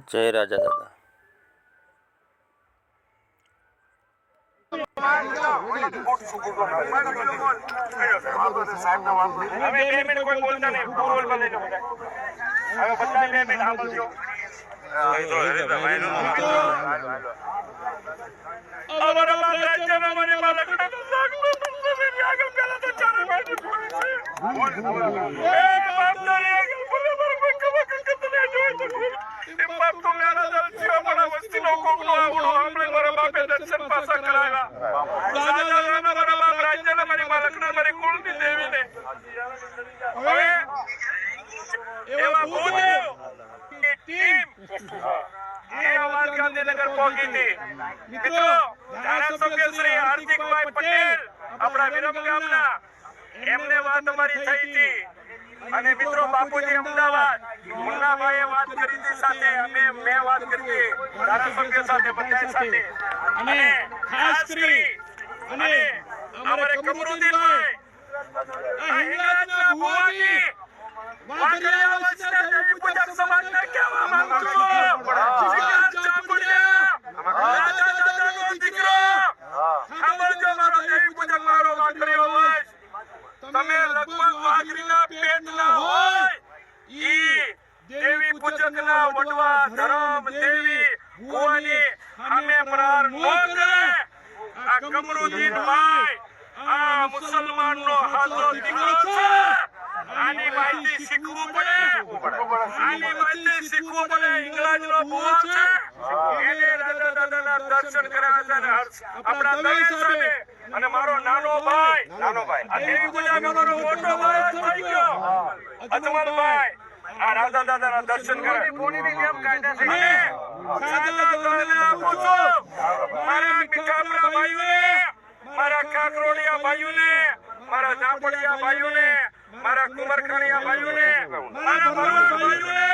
જય રાજા દાદા. ગાંધીનગર પહોંચી હતી મિત્રો. ધારાસભ્ય શ્રી હાર્દિકભાઈ પટેલ આપણા વિરમ ગામના એમને વાત અમારી થઈ હતી અને મિત્રો બાપુજી અમદાવાદ મુન્નાભાઈએ વાત કરી હતી સાથે મેં વાત કરી હતી ધારાસભ્ય સાથે બધા સાથે અને ખાસ કરી અને અમારે કમરુદ્દીનભાઈ હિંગળાજના ભુવાજી વાઘરિયા વંશના દેવી પૂજક સમાજને કહેવા માંગુ છું, તમે લગભગ વાઘરીના પેટના હોય ઈ દેવી પૂજકના વડવા ધર્મ દેવી ભુવાની અમે પ્રહાર ન કરે. આ કમરુદ્દીનભાઈ આ મુસલમાનનો હાથો દીકરો છે. આની માહિતી શીખવું પડે, આની માહિતી શીખવું પડે. ઇંગ્લેન્ડનો ભુવો છે એને રાજા દાદાના દર્શન કર્યા છે આપણા દવે સાહેબે અને મારો નાનો ભાઈ આ દેવી પૂજા અમારો મોટો ભાઈ થઈ ગયો અજમલભાઈ આ રાજા દાદાના દર્શન કરે કોણીની નિયમ કાયદા છે. રાજા દાદાને પૂછો મારા મીઠાપરા ભાઈઓને, મારા કાકરોડિયા ભાઈઓને, મારા ઝાપડિયા ભાઈઓને, મારા કુંવરખાણીયા ભાઈઓને, મારા ભરવાડ ભાઈઓને,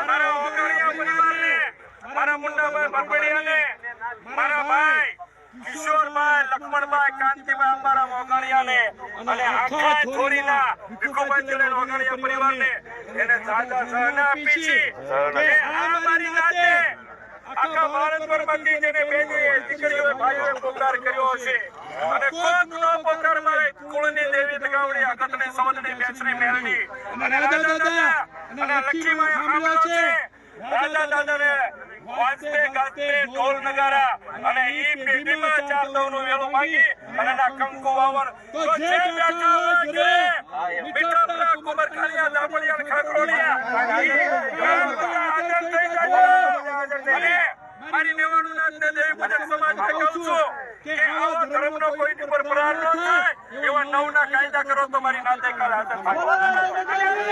મારા ઓગણિયા પરિવારને, મારા મુન્નાભાઈ બરબડિયાને, મારા ભાઈ કિશોરભાઈ, લક્ષ્મણભાઈ, કાંતિભાઈ અંબારામ ઓગણિયાને અને આખા થોરીના ભીખુભાઈ ચરણ ઓગણિયા પરિવારને એને સાજા સહન આપી છે કે આ મારી નાતે આખા ભારતભરમાંથી જેને બેની દીકરીઓ ભાઈઓએ પોકાર કર્યો હશે અને કોક નો પોકાર મારે કુળની દેવી તગાવડી અગતને સવદની બેસરી મેળવી અને રાજા દાદા અને લક્ષ્મીમાએ સાંભળ્યો છે. રાજા દાદાને વાજતે ગાજતે ઢોલ નગારા અને ઈ પેટીમાં ચાર દવનો વેલો માંગી અને ના કંકુ વાવર તો જે બેઠા હોય મીઠાપરા કુંવરખાણીયા ઝાપડિયા ખાકરોડિયા મારી મેવાડુ નાથને દેવી પૂજક સમાજને કહું છું કે આવો ધર્મનો કોઈની પર પ્રહાર ન થાય એવા નવના કાયદા કરો તો મારી નાતે કાલે હાજર થાય.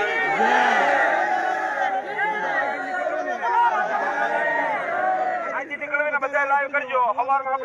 આજથી નીકળીને બધા લાઈવ કરજો હવારમાં